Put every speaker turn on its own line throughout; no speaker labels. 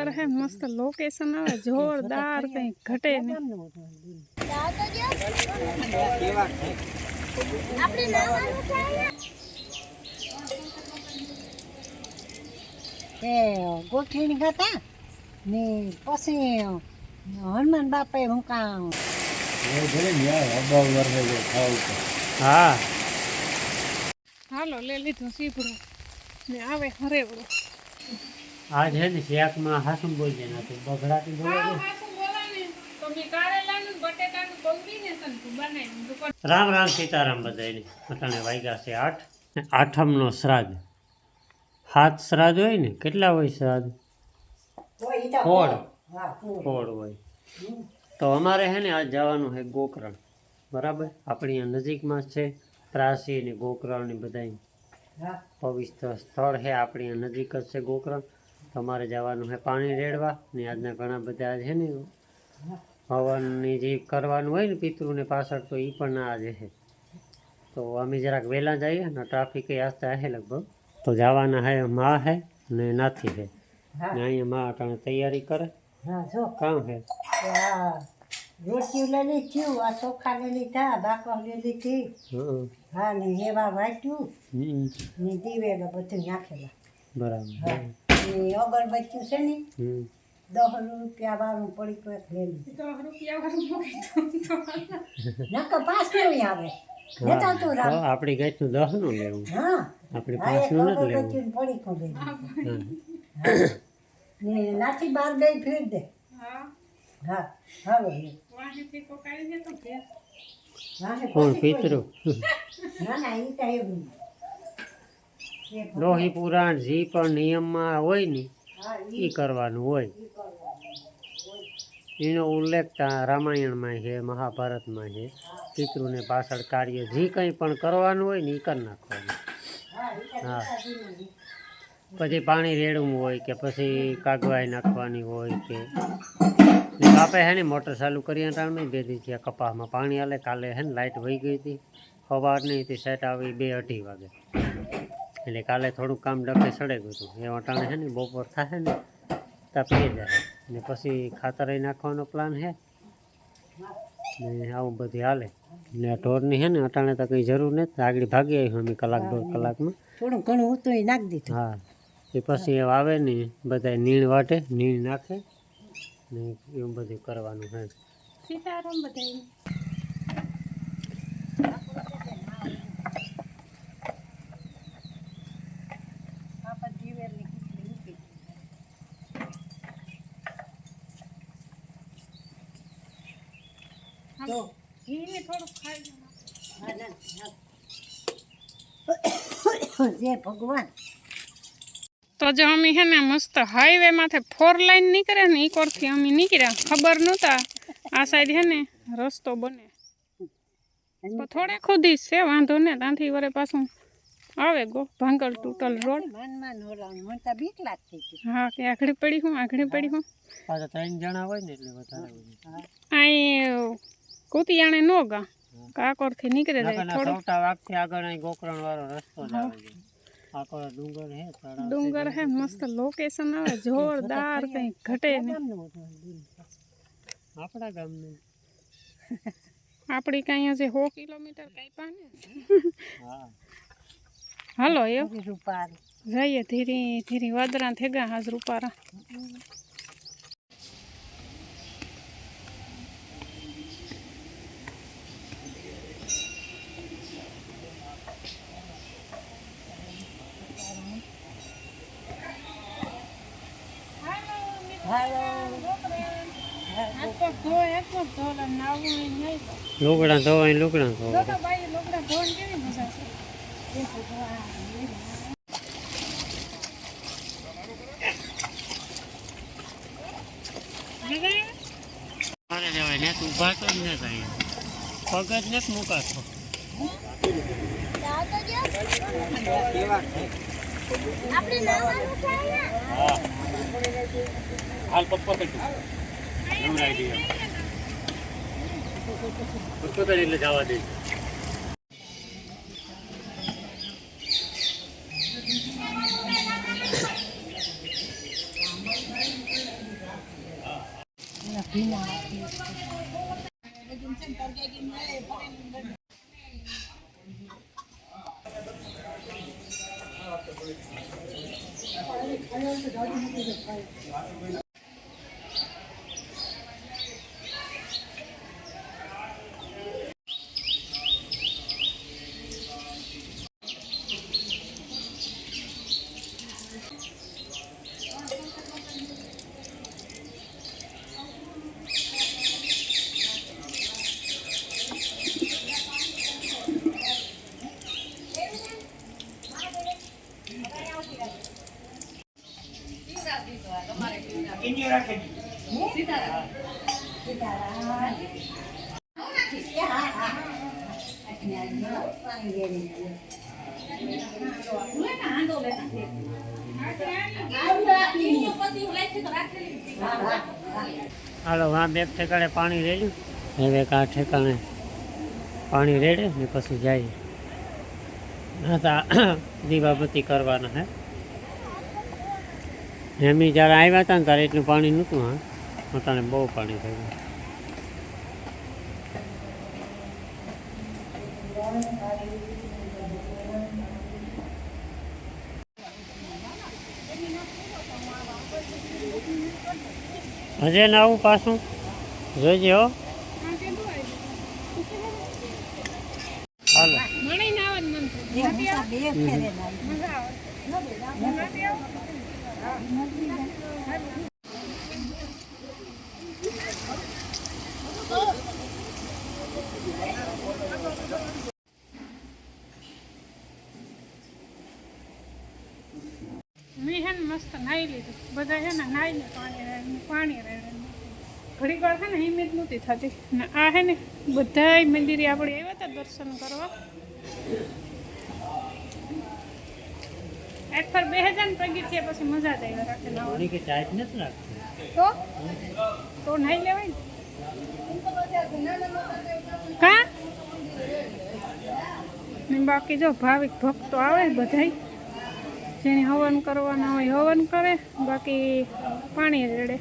डूंगर है मस्त लोकेशन आवे जोरदार कहीं घटे नहीं।
ગોઠણી હતા ને પછી હનુમાન બાપાએ હું કામ
હા
હાલો ले लीधो सीपड़ो ने आवे हरेवड़ो
आज है ने शेक में हासुम बोल देना तो बगड़ाती बोले
तो मी कारेलानु बटेटानु कोम्बिनेशन बनाई
राम राम सीताराम बधाई अटाणे वाग्या से 8 आठमनो श्राद्ध 7 श्राद्ध होय ने કેટલા હોય શ્રાદ્ધ फोड़ होय तो अमारे है ने आज जवानुं है गोकर्ण बराबर अपनी यहाँ नजीक में है ત્રાસી ने गोकर्ण ने बधाई पवित्र स्थल है अपनी यहाँ नजीक ज है गोकर्ण तो अमारे जवानुं है पाणी रेड़वा ने आजना घणा बधा आज है ने हवन जे करवानुं होय ने पितृ ने पाछळ तो ई पण आज है तो अमे जराक वेला जाइए ने ट्राफिक आस्ते है लगभग तो जवाना है माँ है ने नाथी है ने अहीं माँ अटाणे तैयारी करे काम है
रोटी ले ली थी आ चोखा ले ली था बाकरो ले ली थी हाँ ने हेवा वाट्यू ने दीवेला બધું નાખેલા
बराबर
ने अगरबत्ती છે ને 10 રૂપિયા વાળું પડી કોઈ લે લી
10 રૂપિયા વાળું મોકલી
નકો 5 નું આવે નેતા તો રામ
આપણી ગઈ તો 10 નું લેવું
હા
આપણી 5 નું નથી લેવું
પડી કો લે ને નાથી બાર ગઈ ફેર દે
હા
હા હાલો
વાહે થી કોકાઈ દે તો કે
કોણ પિતૃ
ના ના ઈ તો એવું
લોહી પુરાણ જે પણ નિયમમાં હોય ને એ કરવાનું હોય એનો ઉલ્લેખ રામાયણમાં છે મહાભારતમાં છે પિતૃને પાછળ કાર્ય જે કંઈ પણ કરવાનું હોય ને એ કરી નાખવાનું હા પછી પાણી રેડવું હોય કે પછી કાગવાઈ નાખવાની હોય કે બાપે હે ને મોટર ચાલુ કરી ટાણમાં 2 દી થયા કપાસમાં પાણી આલે કાલે હે ને લાઇટ વહી ગઈ હતી સવારની હતી સેટ આવી 2-2:30 વાગે એટલે કાલે થોડુંક કામ ડકે સડે ગયું હતું એ અટાણે છે ને બપોર થાય ને ત્યાં પી જાય ને પછી ખાતર નાખવાનો પ્લાન છે ને આવું બધું હાલે ને આ ઢોરની છે ને અટાણે તો કંઈ જરૂર નથી આગળ ભાગી આવી અમે 1-1.5 કલાકમાં
થોડું ઘણું હતું એ નાખી દીધું
હા એ પછી એ આવે ને બધા નીણ વાટે નીણ નાખે ને એવું બધું કરવાનું છે
સીતારામ બધાઈ
તો
ઘી ને થોડું ખાઈ
જય ભગવાન
तो जो अमी है ना मस्त हाईवे माथे 4 लाइन निकले ने एक और थी अमी निकला खबर नता आ साइड है ने रस्तो बने तो थोड़े खुदी से वांधो ने तांथी वरे पासू आवे गो भांगल टूटल रोड
મનમાં નોલાનું મને તો બીક લાગતી હતી
हाँ के आखड़ी पड़ी हूँ
પાછા 3 જણા હોય ને એટલે વધારે
आई कुतियाणे नो गा काकोर थी निकले जाए थोड़े
સૌટા વાગથી આગળ અહીં ગોકરણ વાળો રસ્તો જ આવે છે આખો ડુંગર है
डूंगर है मस्त लोकेशन आवे जोरदार कहीं घटे नहीं
આપણા ગામનું
आपड़ी कहीं से 100 किलोमीटर कई पाने
હા
हालो यो
રૂપાર
जाइए धीरे धीरे वादरा थेगा हाज रूपारा
લુગડા ધોવાય લુગડા ધોવા મારે જવાય ને તું ઊભા તો જ ને થાય પગ જ ને મૂકાતો હા હાલ પપ્પા કઈ નવરાઈ દે પપ્પા તો એટલે જવા દે
ભીના હાથે.
હાલો વાં બે ઠેકાણે પાણી રેડ્યું, હવે આ ઠેકાણે પાણી રેડે ને પછી જાય. હા તો દીવાબત્તી કરવાના હે. એમની જ્યારે આવ્યા હતા ને ત્યારે એટલું પાણી નહોતું. હા પોતાને બહુ પાણી થયું. હજે ને આવું પાછું જોઈજે હો. હાલો
મણી ના આવે મન તો
બે ફેરે લાવી.
મજા આવે. મેં હે ને મસ્ત નાહી લીધું. બધા છે ને નાહીને પાણી રેડે. ઘડીક વાર છે ને હિંમત નહોતી થતી. ને આ હે ને બધાય મંદિરે આપણે આવ્યા હતા દર્શન કરવા. એક પર 2000 પગથિયા પછી મજા જ આવી રાખે નાહવાની.
કે ટાઈટ નથી લાગતું
તો નાહી લેવાય ને કા. ને બાકી જો ભાવિક ભક્તો આવે બધાય, જેને હવન કરવાના હોય હવન કરે, બાકી પાણી રેડે.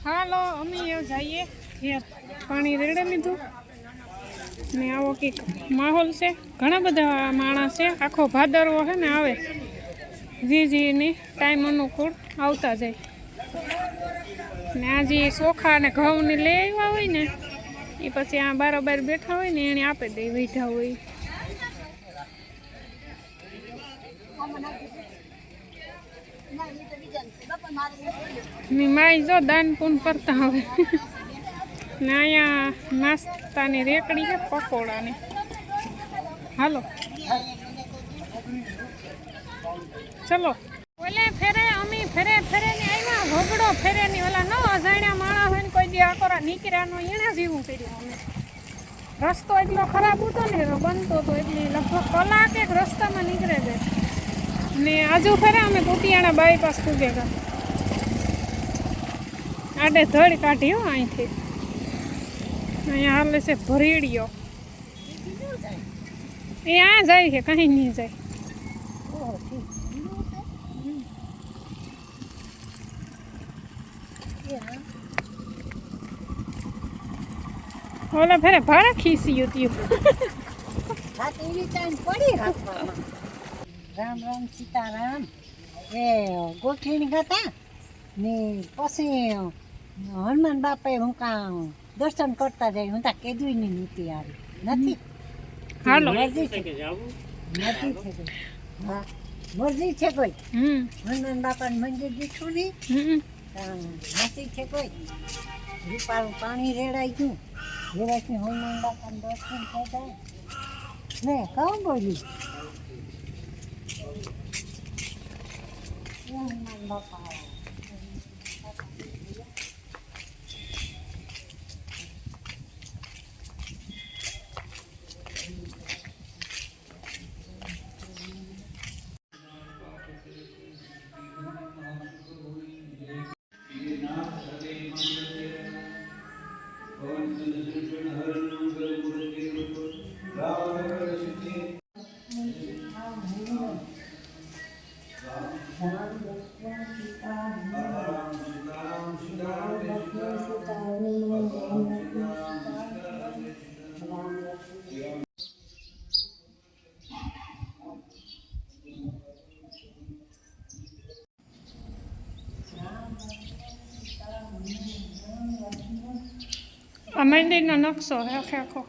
હાલો અમે જઈએ ઘેર. પાણી રેડે લીધું ને આવો કંઈક માહોલ છે. ઘણા બધા માણસ છે. આખો ભાદરવો છે ને આવે જીજીની ટાઈમ અનુકૂળ આવતા જાય. ને આ જે ચોખા અને ઘઉંની લઈ આવ્યા હોય ને એ પછી આ બારોબાર બેઠા હોય ને એને આપી દે બેઠા હોય. ની માઈ જો દાન પૂન કરતા હવે. ને અહીંયા નાસ્તાની રેકડી છે પકોડાની. હાલો ચલો. ઓલે ફેરે અમે ફેરે ને આવ્યા ભોગડો ફેરે ની ઓલા ન અજાણ્યા માણસ હોય ને કોઈ દી આકોરા નીકળ્યાનો એના જેવું કર્યું અમે. રસ્તો એટલો ખરાબ હતો ને બનતો હતો એટલે લગભગ કલાક એક રસ્તામાં નીકળે છે. ને આજુ ફેરે અમે કુટિયાણા બાયપાસ પૂગે ગયા. આડે ધડ કાઢી હો અહીંથી. અહીંયા હાલે છે ભરીડીઓ. એ આ જાય છે કहीं નહીં જાય. ઓલા ફેરે ભાડા ખીસી હતી.
રામ રામ સીતારામ. એ ગોઠણી હતા ને પછી હનુમાન બાપાએ હું કાં દર્શન કરતા જાય. હું તા કેદું ની નીતિ આવી નથી.
હાલો
મરજી છે કોઈ. હા મરજી છે કોઈ. હનુમાન બાપાનું મંદિર દીઠું નહીં. નથી છે કોઈ. રૂપાળું પાણી રેડાઈ ગયું. રેડાઈ હનુમાન બાપાનું દર્શન થઈ જાય ને કહું બોલ્યું હનુમાન બાપા.
આ મંદિરનો નકશો હે આખે આખો.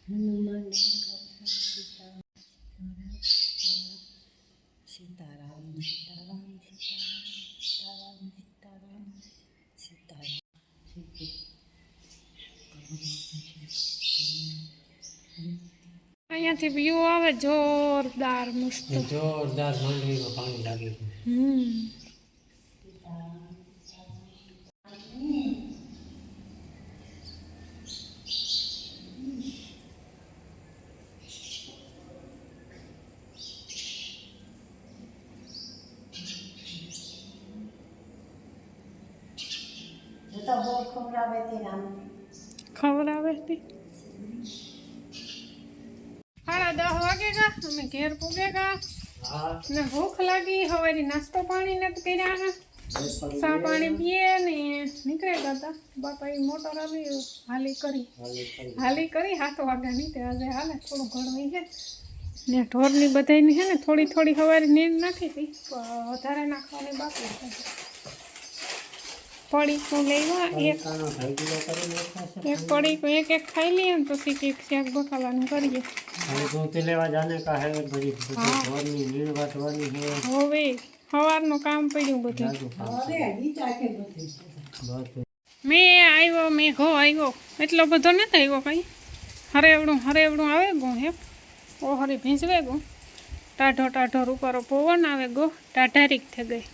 હનુમાન સીતારામ સીતારામ સીતારામ સીતારામ સીતારામ
અહીંયાથી વ્યૂ આવે જોરદાર મસ્ત.
જોરદાર માંડવીમાં પાણી લાગી ગયું.
તો બહુ ખવડાવે તે રામ
ખબર આવે છે. 10:30 વાગે ગા અમે ઘેર પૂગે ગા
હા
ને ભૂખ લાગી. હવારી નાસ્તો પાણી નથી કર્યા. ચા પાણી પીએ ને નીકળે ગયા હતા. બાપા એ મોટર આવી હાલી કરી 7 વાગ્યાની. તે આજે હાલે થોડું ઘણું છે ને ઢોરની બધાની છે ને થોડી થોડી હવારી નીંદ નાખી હતી. વધારે નાખવાની બાકી છે. પડીકું લેવા એક પડીકું એક ખાઈ લઈએ ને પછી કંઈક શાક બકાલાનું કરીએ.
दूध लेवा जाने का है बड़ी धोनी नीड़ वाटवानी है
હવે સવારનું કામ પડ્યું બધું. મેં આવ્યો મેઘો આવ્યો એટલો બધો નથી આવ્યો કાંઈ. હરેવડું આવે ગો હે ઓહરી ભીંજવે ગો. ટાઢો રૂપારો પવન આવે ગો. ટાઢારીક થઈ ગઈ.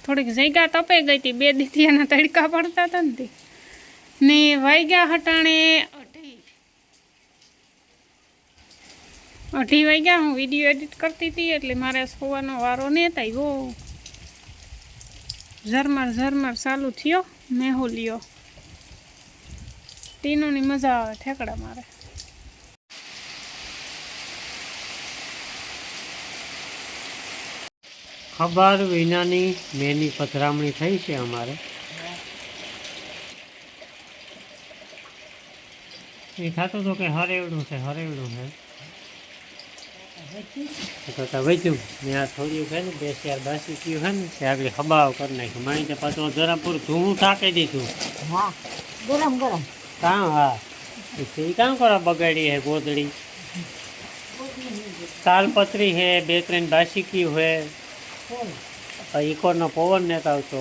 થોડીક જગ્યા તપે ગઈ હતી. 2 દીથિયાના તડકા પડતા હતા ને વાગ્યા હટાણે 2:30 વાગ્યા. હું વિડીયો એડિટ કરતી હતી એટલે મારે સુવાનો વારો નહીં આવ્યો. ઝરમર ચાલુ થયો. મેહુલિયો તીનોની મજા આવે ઠેકડા મારે.
ખબર વિનાની મેની પધરામણી થઈ છે અમારે. એ થતું હતું કે હરેવડું છે તો વચ્યું ને આ થોડ્યું છે ને 2 4 બાસી થયું છે ને તે આગળ હબાવ કરી નાખ્યું. મારી પાછું જરા પૂરું ધૂળું ટાંકી દીધું.
હા ગરમ
કાં હા એ કામ કરો બગાડી હે ગોદડી તાલપત્રી હે 2 3 બાસીકી હોય. ઇકોનો પવન નથી આવતો.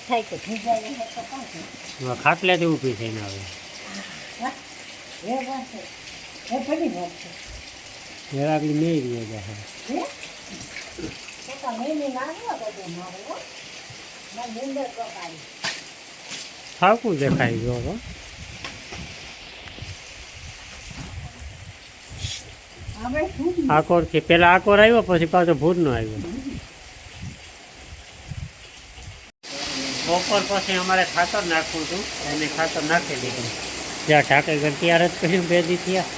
થાય કે ભીજાય તો કાંઈ
ખાટલેથી ઊભી થઈને આવે. આગળ નહીં રહી જાય. થાકું દેખાય જો તો. આકોરથી પેલા આકોર આવ્યો પછી પાછો ભૂરનો આવ્યો. બપોર પછી અમારે ખાતર નાખવું હતું એને ખાતર નાખી દીધું. જ્યાં ઢાંકે તૈયાર જ કર્યું 2 દી થયા.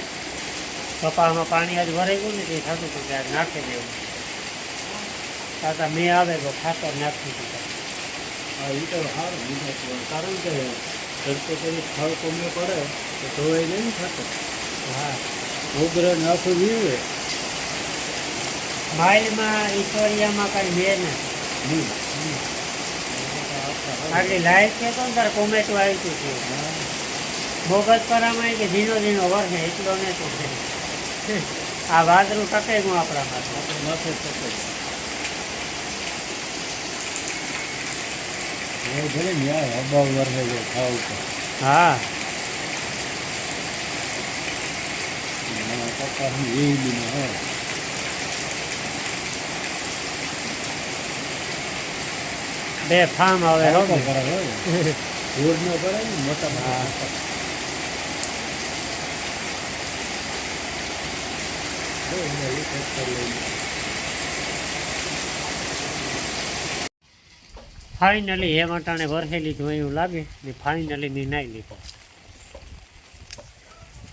કપામાં પાણી આજ ભરાઈ ગયું ને તે થતું હતું કે આજ નાખી દેવું. તાતા મેં આવે તો ખાતર નાખી દીધું.
હા એ તો સારું કારણ કે તડકો તેની ફળ કોમે પડે તો ધોવાઈ જાય ને ખાતર.
હા
ઉગ્ર નાખું જીવે
માઇલમાં ઈશ્વરિયામાં કાંઈ મેં નથી.
નહીં
આટલી લાઈટ છે તો તારે કોમેટો આવી ગયું છે. બોગસ પરામાં કે ઝીણો વરસે એટલો ને તો આ વાદળું ટકે ગયું આપણા માટે.
આપણે માથે થશે ભલે ન્યાય હબાવ વરસે જો ખાવ તો
હા
પપ્પા હું એ બી હા
બે ફાર્મ આવે હો
રોડ નો પડે ને મોટા મોટા
ફાઇનલી એ મટાણે વરસી લીધું એવું લાગે ને ફાઇનલી મેં નાઈ લીધો.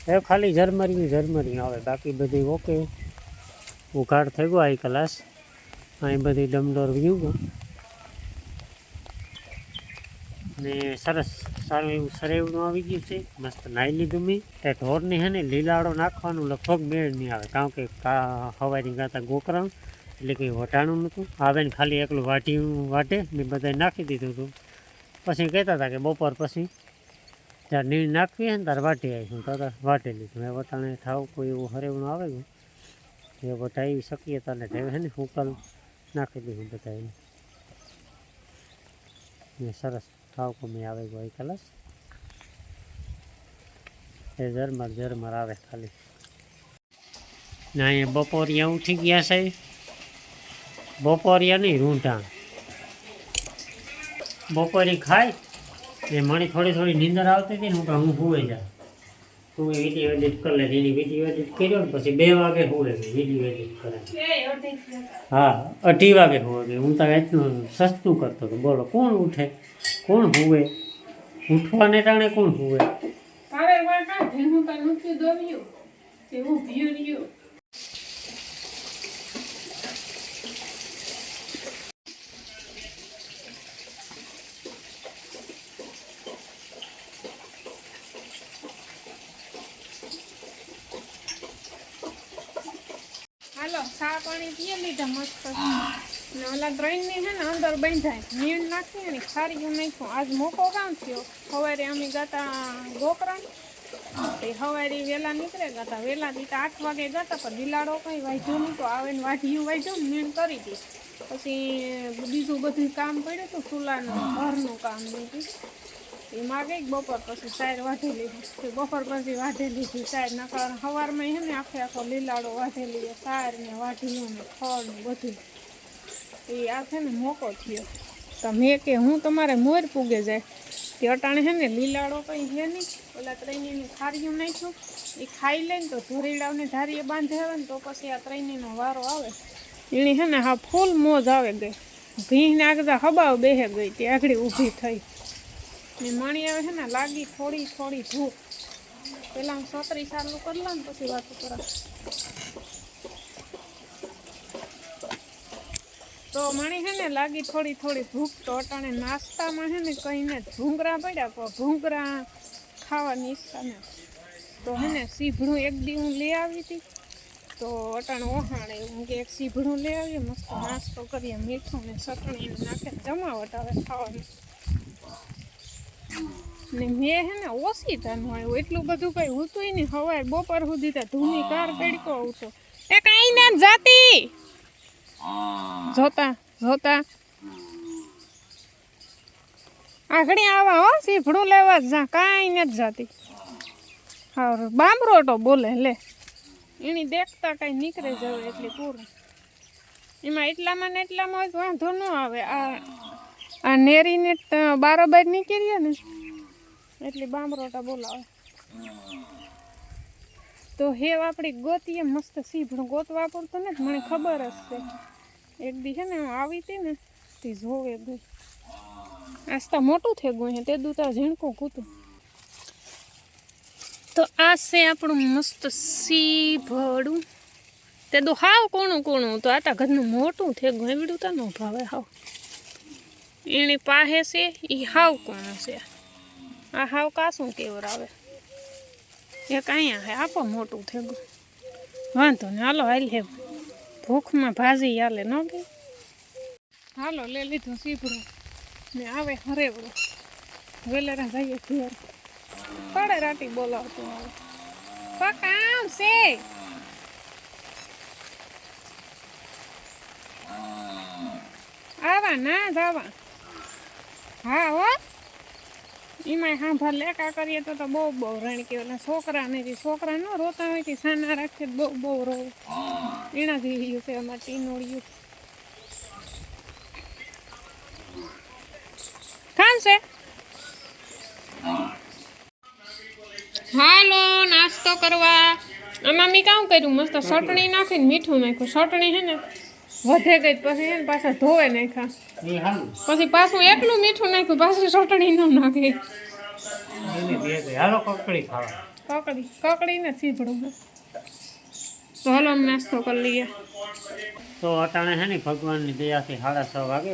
એ ખાલી ઝરમરી આવે બાકી બધી ઓકે. ઉઘાડ થઈ ગયો આ ક્લાસ. અહીં બધી ડમડોર વ્યૂ ગયો ને સરસ સારું એવું સરેવડું આવી ગયું છે. મસ્ત નાહી લીધું મેં. તે ઢોરને છે ને લીલાડો નાખવાનું લગભગ મેળ નહીં આવે, કારણ કે હવારી ગાતા ગોકરણ એટલે કંઈ વટાણું નહોતું. આવે ને ખાલી એકલું વાટે ને બધાય નાખી દીધું હતું. પછી કહેતા હતા કે બપોર પછી જ્યારે નીણ નાખવી હોય ને ત્યારે વાટી આવીશું, તો વાટી લીધું. હવે વટાણે થાવ કોઈ એવું હરેવડું આવે ગયું એ વટાવી શકીએ તો ને છે ને હુકલ નાખી દીધું બધા ને સરસ થાવ કમી આવે ગયો કલસ એ ઝરમર આવે ખાલી. ને અહીંયા બપોરિયા ઉઠી ગયા છે. બપોરિયા નહીં, રૂંઢા. બપોરી ખાય એ મને થોડી નીંદર આવતી હતી ને હું સુઈ જાય. હું વિડીયો એડિટ કરી લે, એની વિડીયો એડિટ કર્યો ને પછી 2 વાગે સુવે વિડીયો એડિટ કરે. હા 2:30 વાગે સુવે. હું તો એટલું સસ્તું કરતો હતો. બોલો કોણ ઉઠે, કોણ સુવે? ઉઠવાને ટાણે કોણ સુવે?
હાલો ચા પાણી પીએ લીધા મસ્ત. ને ઓલા ટ્રેનની છે ને અંદર બંધાય નીણ નાખી ને ખારીયું નાખ્યું. આજ મોકો કામ થયો. સવારે અમે ગાતા ગોકરણ, તે સવારે વહેલા નીકળે ગાતા. વહેલા દીતા 8 વાગે ગાતા, પણ બિલાડો કંઈ વાંચ્યો નહીં. તો આવે ને વાઢિયું વાંચ્યું ને નીણ કરી હતી. પછી બીજું બધું કામ પડ્યું હતું, ચૂલાનું ઘરનું કામ લીધું એમાં ગઈ. બપોર પછી સાયર વાઢી લીધી. બપોર પછી વાઢી લીધી સાયર. નકર સવારમાં છે ને આખો લીલાડો વાઢેલી સાયર ને વાઢીયું ને ખડ ને બધું. એ આ છે ને મોકો થયો. તો મેં કે હું તમારે મોર પૂગે જાય તે અટાણે છે ને લીલાડો કંઈ છે નહીં. ઓલા ત્રણેયની ખારીયું નાખ્યું એ ખાઈ લે ને તો ધોરીડાવને ધારીએ બાંધે આવે ને તો પછી આ ત્રણેયનો વારો આવે. એની છે ને હા ફૂલ મોજ આવે ગઈ. ભીંને આગળ હબાવ બેહે ગઈ તે આગળ ઊભી થઈ ને મણી આવે છે ને લાગી થોડી ભૂખ. પહેલાં હું 36 સાલું કરી લઉં ને પછી વાતો કરા. તો મણી છે ને લાગી થોડી ભૂખ. તો અટાણે નાસ્તામાં છે ને કહીને ભૂંગરા પડ્યા, પણ ભૂંગરા ખાવાની ઈચ્છા ને તો છે ને સીભડું એક દી હું લઈ આવી હતી. તો અટાણે ઓહાણે હું કે એક સીભડું લઈ આવીએ, મસ્ત નાસ્તો કરીએ, મીઠું ને ચટણી નાખે જમાવટ આવે ખાવાની. ને મેં હે ને ઓછી ટાણું આવ્યું, એટલું બધું કંઈ હોતું નહીં. સવારે બપોર સુધી ત્યાં ધૂની કાર તડકો આવતો. એ કાંઈ ના જાતી જોતા આગળ આવા હો સીભડું લેવા જ જા, કાંઈ નથી જાતી. હા બામરોટો બોલે લે, એની દેખતા કાંઈ નીકળે જવે એટલી પૂરું. એમાં એટલામાં ને એટલામાં વાંધો ન આવે. આ નેરીને બારોબાર નીકળીએ ને એટલે બામરોટા બોલાવે. તો હેવ આપણી ગોતીએ મસ્ત સીભડું ગોતવા પડતું ને મને ખબર જ છે. એક દી છે ને હું આવી હતી ને તે જોવે ગઈ. આસ્તા મોટું થઈ ગયું છે તે દૂતા ઝીણકું કૂતું. તો આ છે આપણું મસ્ત સીભડું. તે દો હાવ કોણું તો આટા ઘરનું મોટું થઈ ગયું. એવડું તો ન ભાવે હાવ. એની પાસે છે એ હાવ કોણું છે. આ હાવ કાસું કેવરાવે. એક અહીંયા હે આપો મોટું થઈ ગયું. વાંધો ને હાલો હાલ હે ભૂખમાં ભાજી હાલે ન ગઈ. હાલો લે લીધું સીભડું ને આવે હરેવડું. વેલેરા જઈએ ઘેર. પડે રાટી બોલાવતું આવે. કામ છે આવા ના જવા. હા હો એમાં સાંભળ લેકા કરીએ તો બહુ રણકી. ઓલા છોકરા નથી, છોકરા ન રોતા હોય કે સાના રાખે બહુ રોવે. એનાથી રહ્યું છે અમારે ટીનોળિયું. ખાન છે હાલો નાસ્તો કરવા. આમાં મેં કામ કર્યું મસ્ત ચટણી નાખીને મીઠું નાખ્યું. ચટણી છે ને વધે ગઈ પછી છે ને પાછા ધોવે નાખ્યા. પછી પાછું એટલું મીઠું નાખ્યું પાછું ચટણી ન નાખી. કકડી ને સીભડું. તો હાલો અમે નાસ્તો કરી લઈએ.
તો અટાણે છે ને ભગવાનની દયાથી 6:30 વાગે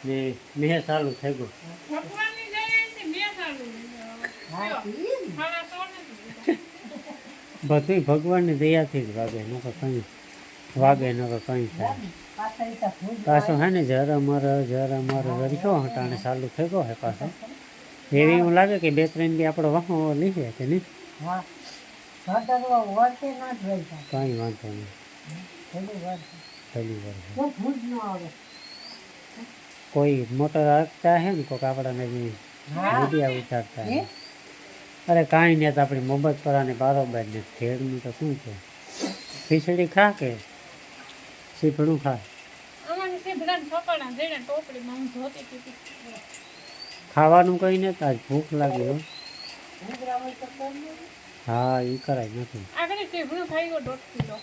ને મેં ચાલુ થઈ ગયું.
ભગવાનની દયાથી મેં સારું
હા ઈ ને.
હવે તો નથી.
બધું ભગવાનની દયાથી જ વાગે, નકર કંઈ વાગે નકર કંઈ થાય.
પાછળ તો ભૂજ
પાછો હે ને જરા મર રખ્યો હટાણે ચાલુ થઈ ગયો હે પાછો. એવી એવું લાગે કે 2-3 દી આપણો વાહો લીધે કે નહીં.
હા ભાદરવા વર્તે ના જ હોય છે.
કાંઈ વાંધો નહીં,
થોડું વર્તે
થયેલી વર્ષે
તો ભૂજ ન આવે.
કોઈ મોટર રાખતા હે ને કોઈક આપણાને બી
હા
વિડીયા ઉતારતા હે.
હે?
અરે કાંઈ નહીં, તો આપણી મોબાઈલ પરાને બારોબાર ને ખેડનું તો શું છે. ખીચડી ખા કે સીફડું ખા,
અમારે સીધા છોકરા જઈને ટોપડીમાં હું ધોતી હતી.
ખાવાનું કંઈ ને આજ ભૂખ લાગી હો.
ઉંદરા હોય તો કરવું.
હા એ કરાય નથી.
આગળ સીધું થઈ ગયો 1.5 કિલો.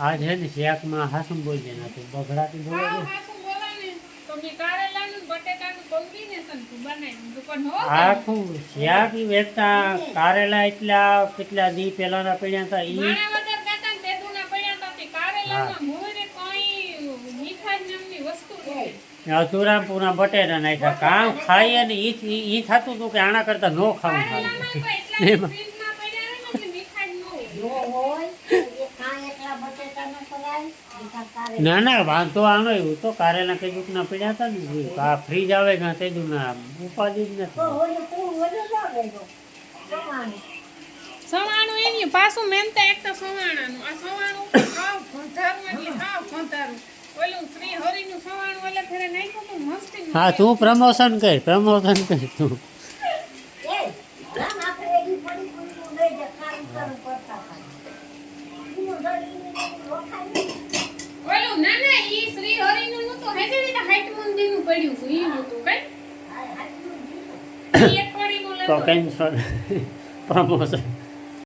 આજ હે ને શાકમાં હાસું બોલી નથી, બગડાતી બોલે
હા
છે.
હા શું બોલાને તો મેં કારેલાનું બટેટાનું કોમ્બિનેશન બનાવ્યું દુકાન હો
આખું શાક ઈ વેચતા કારેલા એટલા કેટલા દી પહેલાના પડ્યા હતા ઈ.
મારા વગર કાકા ને તેદુના પડ્યા હતા તે કારેલામાં મોરે કોઈ મીઠા નામની વસ્તુ નથી.
અધૂરા પૂરા બટેટા નાખ્યા, કામ ખાઈએ ને ઈ થતું હતું કે આના કરતા નો ખાવું
કારેલામાં
ખાવું.
તો એટલા ફ્રીજમાં પડ્યા રહે ને એટલે મીઠા જ ન હોય.
જો હોય તો એ કાંઈ એટલા બટેટા ન કરાય એકા તારે
ના ના વાંધો આનો એવું તો કારેલા કઈ ના પડ્યા હતા ને આ ફ્રીજ આવે કે તેજુ ના ઉપાધિ જ
તો
નથી.
ઓલું તું વધુ ન રહેજો જવાનું.
સવાણું એની પાછું મેનતા એક તો સવાણાનું આ સવાણું ખાવ ભંધારું એટલે ખાવ ભંધારું ઓલું શ્રી હરિનું સવાણું ઓલે ફેરે નાખ્યું તો મસ્તી
હા તું પ્રમોશન કર તું.
એ રામ આપણે ઈ પડી પડીનું લઈ જા ખારું ખારું કરતા થાય. ઈનું દળીનું લોખાય નહીં.
ઓલું ના ના ઈ શ્રી હરિનું નતું હેજડી તો હાઈટ મંદિરનું પડ્યું હતું ઈ નતું કઈ
આ આટલું જીતું.
ઈ એક પડીનું
તો
લેતો
કેન્સલ પ્રમોશન